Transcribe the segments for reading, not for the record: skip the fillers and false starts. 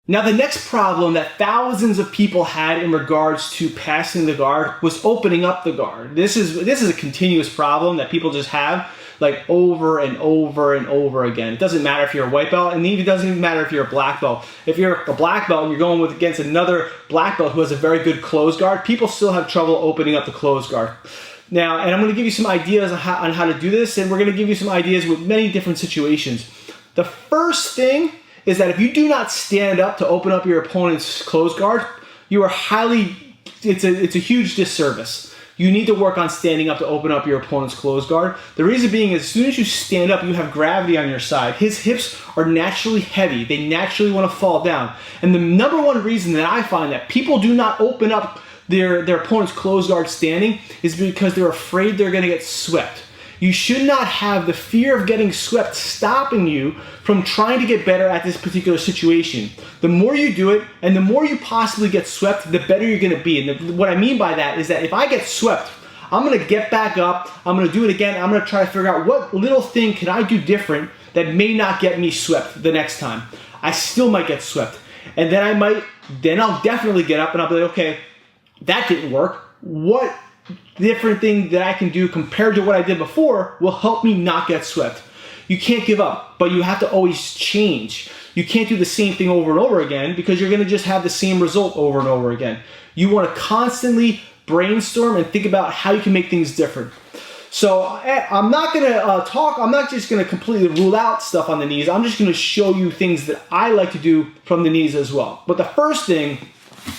Now, the next problem that thousands of people had in regards to passing the guard was opening up the guard. This is a continuous problem that people just have like over and over and over again. It doesn't matter if you're a white belt, and it doesn't even matter if you're a black belt. If you're a black belt and you're going against another black belt who has a very good closed guard, people still have trouble opening up the closed guard. Now, and I'm going to give you some ideas on how to do this, and we're going to give you some ideas with many different situations. The first thing is that if you do not stand up to open up your opponent's closed guard, you are it's a huge disservice. You need to work on standing up to open up your opponent's closed guard. The reason being is as soon as you stand up, you have gravity on your side. His hips are naturally heavy. They naturally want to fall down. And the number one reason that I find that people do not open up their opponent's closed guard standing is because they're afraid they're going to get swept. You should not have the fear of getting swept stopping you from trying to get better at this particular situation. The more you do it, and the more you possibly get swept, the better you're going to be. And what I mean by that is that if I get swept, I'm going to get back up, I'm going to do it again, I'm going to try to figure out what little thing can I do different that may not get me swept the next time. I still might get swept. And then I'll definitely get up and I'll be like, okay, that didn't work. What different thing that I can do compared to what I did before will help me not get swept? You can't give up, but you have to always change. You can't do the same thing over and over again because you're going to just have the same result over and over again. You want to constantly brainstorm and think about how you can make things different. So I'm not going to I'm not just going to completely rule out stuff on the knees. I'm just going to show you things that I like to do from the knees as well. But the first thing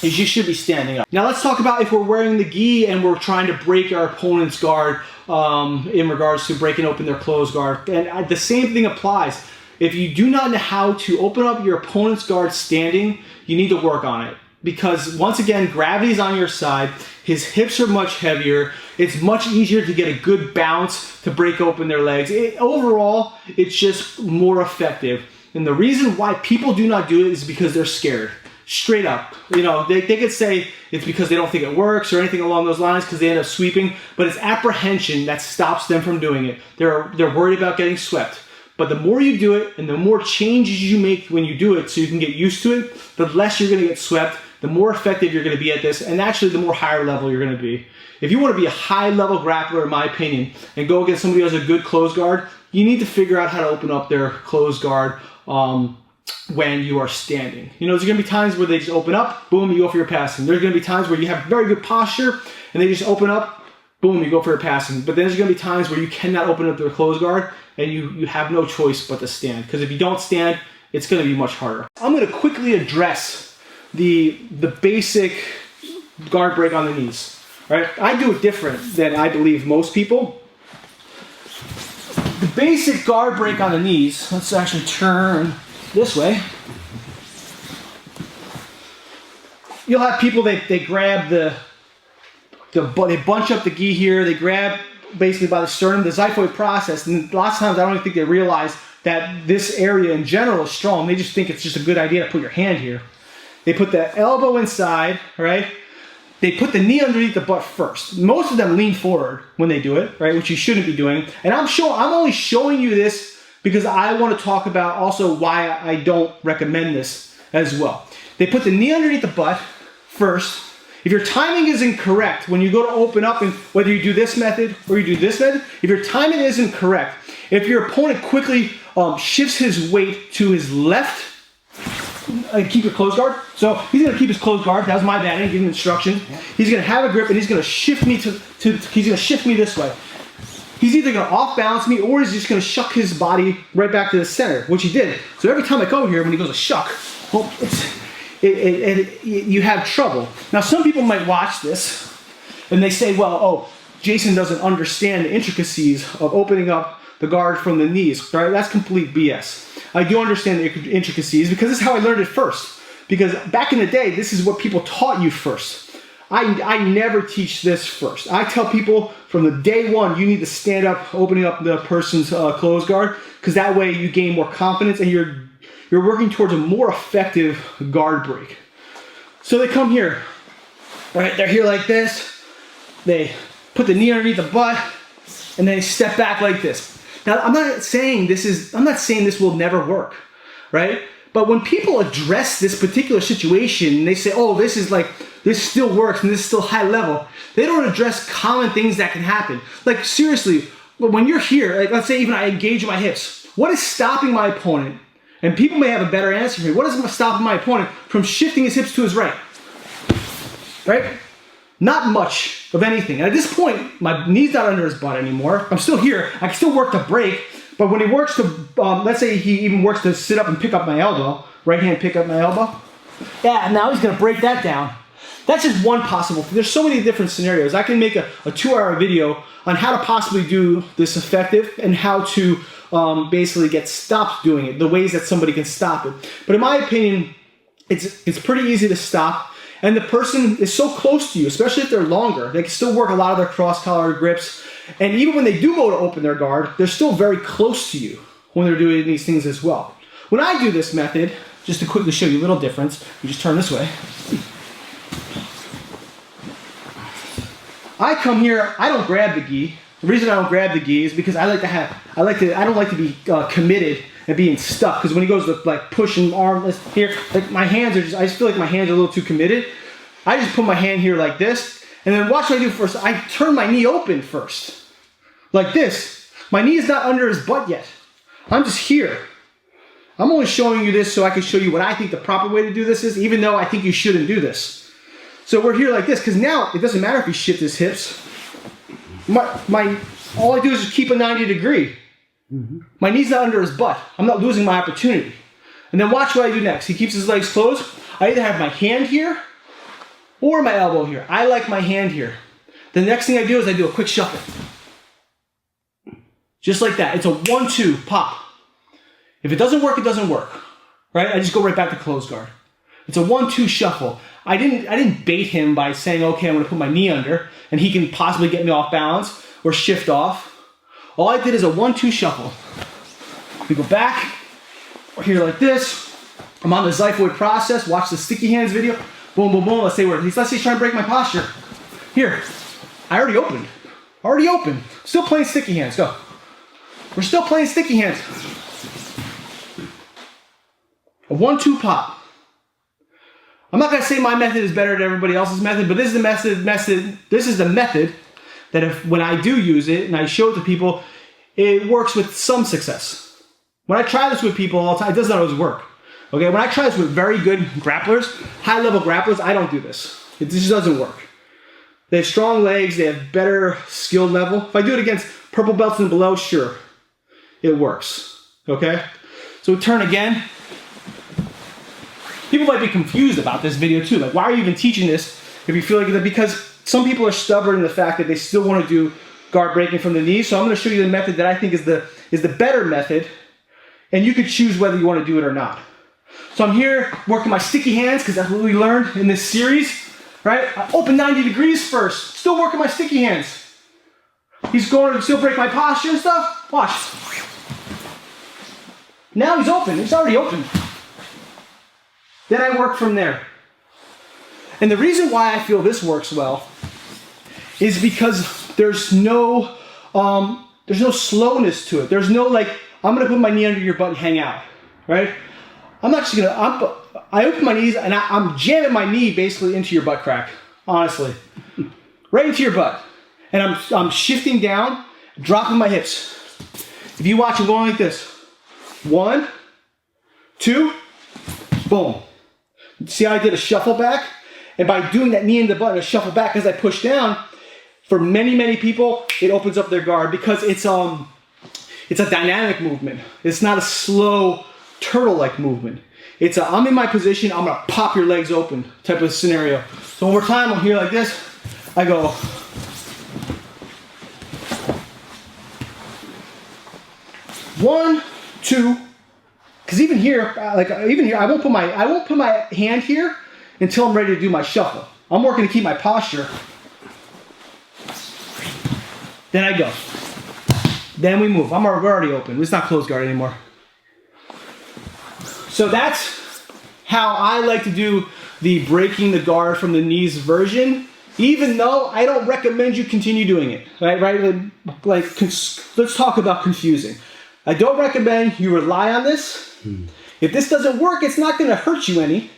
is you should be standing up. Now let's talk about if we're wearing the gi and we're trying to break our opponent's guard in regards to breaking open their closed guard. And the same thing applies. If you do not know how to open up your opponent's guard standing, you need to work on it. Because once again, gravity is on your side. His hips are much heavier. It's much easier to get a good bounce to break open their legs. Overall, it's just more effective. And the reason why people do not do it is because they're scared. Straight up. You know, they could say it's because they don't think it works or anything along those lines because they end up sweeping, but it's apprehension that stops them from doing it. They're worried about getting swept. But the more you do it and the more changes you make when you do it so you can get used to it, the less you're going to get swept, the more effective you're going to be at this, and actually the more higher level you're going to be. If you want to be a high level grappler, in my opinion, and go against somebody who has a good closed guard, you need to figure out how to open up their closed guard when you are standing. You know, there's going to be times where they just open up, boom, you go for your passing. There's going to be times where you have very good posture and they just open up, boom, you go for your passing. But then there's going to be times where you cannot open up their closed guard and you have no choice but to stand. Because if you don't stand, it's going to be much harder. I'm going to quickly address the basic guard break on the knees. All right? I do it different than I believe most people. The basic guard break on the knees, let's actually turn this way. You'll have people, they grab they bunch up the gi here, they grab basically by the sternum, the xiphoid process, and lots of times I don't even think they realize that this area in general is strong. They just think it's just a good idea to put your hand here. They put the elbow inside, right? They put the knee underneath the butt first. Most of them lean forward when they do it, right? Which you shouldn't be doing. And I'm only showing you this because I want to talk about also why I don't recommend this as well. They put the knee underneath the butt first. If your timing is incorrect, when you go to open up, and whether you do this method or you do this method, if your timing isn't correct, if your opponent quickly shifts his weight to his left, and keep your closed guard. So he's going to keep his closed guard. That was my bad. I didn't give him instruction. He's going to have a grip and he's going to shift me he's going to shift me this way. He's either going to off balance me or he's just going to shuck his body right back to the center, which he did. So every time I go here, when he goes to shuck, well, you have trouble. Now some people might watch this and they say, well, oh, Jason doesn't understand the intricacies of opening up the guard from the knees, right? That's complete BS. I do understand the intricacies because this is how I learned it first. Because back in the day, this is what people taught you first. I never teach this first. I tell people from the day one, you need to stand up, opening up the person's closed guard, because that way you gain more confidence and you're working towards a more effective guard break. So they come here, right? They're here like this. They put the knee underneath the butt, and then they step back like this. Now, I'm not saying this will never work, right? But when people address this particular situation, they say, oh, this still works and this is still high level. They don't address common things that can happen. Like seriously, when you're here, like let's say even I engage my hips, what is stopping my opponent? And people may have a better answer here. What is stopping my opponent from shifting his hips to his right? Right? Not much of anything. And at this point, my knee's not under his butt anymore. I'm still here. I can still work the break. But when he works to, let's say he even works to sit up and pick up my elbow, right hand pick up my elbow. Yeah, now he's going to break that down. That's just one possible thing. There's so many different scenarios. I can make a 2-hour video on how to possibly do this effective and how to basically get stopped doing it, the ways that somebody can stop it. But in my opinion, it's pretty easy to stop. And the person is so close to you, especially if they're longer. They can still work a lot of their cross-collar grips. And even when they do go to open their guard, they're still very close to you when they're doing these things as well. When I do this method, just to quickly show you a little difference, you just turn this way. I come here, I don't grab the gi. The reason I don't grab the gi is because I don't like to be committed and being stuck. Because when he goes to like push and arm here, like my hands are I just feel like my hands are a little too committed. I just put my hand here like this, and then watch what I do first. I turn my knee open first, like this. My knee is not under his butt yet. I'm just here. I'm only showing you this so I can show you what I think the proper way to do this is, even though I think you shouldn't do this. So we're here like this, because now it doesn't matter if he shifts his hips. All I do is just keep a 90 degree. My knee's not under his butt. I'm not losing my opportunity. And then watch what I do next. He keeps his legs closed. I either have my hand here or my elbow here. I like my hand here. The next thing I do is I do a quick shuffle. Just like that. It's a 1-2 pop. If it doesn't work, it doesn't work. Right? I just go right back to closed guard. It's a 1-2 shuffle. I didn't bait him by saying, okay, I'm going to put my knee under and he can possibly get me off balance or shift off. All I did is a 1-2 shuffle. We go back. We're here like this. I'm on the xiphoid process. Watch the sticky hands video. Boom, boom, boom. Let's say he's trying to break my posture. Here. I already opened. Already open. Still playing sticky hands. Go. We're still playing sticky hands. A 1-2 pop. I'm not going to say my method is better than everybody else's method, but this is the method that when I do use it and I show it to people, it works with some success. When I try this with people all the time, it doesn't always work. Okay, when I try this with very good grapplers, high-level grapplers, I don't do this. It just doesn't work. They have strong legs, they have better skill level. If I do it against purple belts and below, sure, it works. Okay, so we turn again. People might be confused about this video too. Like, why are you even teaching this if you feel like that? Because some people are stubborn in the fact that they still want to do guard breaking from the knee. So I'm going to show you the method that I think is the better method, and you could choose whether you want to do it or not. So I'm here working my sticky hands because that's what we learned in this series, right? I open 90 degrees first, still working my sticky hands. He's going to still break my posture and stuff. Watch. Now he's open. He's already open. Then I work from there. And the reason why I feel this works well is because there's no slowness to it. There's no like, I'm gonna put my knee under your butt and hang out, right? I'm not just gonna, I open my knees and I'm jamming my knee basically into your butt crack, honestly. Right into your butt. And I'm shifting down, dropping my hips. If you watch, I'm going like this. 1, 2, boom. See how I did a shuffle back? And by doing that knee in the butt and a shuffle back as I push down, for many, many people, it opens up their guard because it's a dynamic movement. It's not a slow turtle-like movement. It's a, I'm in my position, I'm gonna pop your legs open type of scenario. So one more time, I'm here like this. I go. 1, 2. Because even here, I won't put my hand here until I'm ready to do my shuffle. I'm working to keep my posture. Then I go. Then we move. We're already open. It's not closed guard anymore. So that's how I like to do the breaking the guard from the knees version, even though I don't recommend you continue doing it. Right? Let's talk about confusing. I don't recommend you rely on this If this doesn't work, it's not going to hurt you any.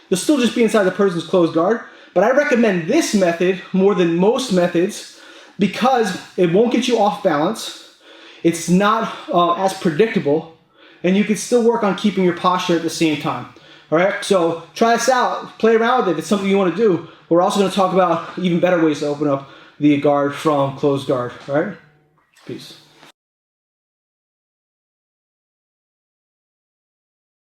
You'll still just be inside the person's closed guard. But I recommend this method more than most methods because it won't get you off balance. It's not as predictable, and you can still work on keeping your posture at the same time. All right, so try this out, play around with it. If it's something you want to do. We're also going to talk about even better ways to open up the guard from closed guard. All right, peace.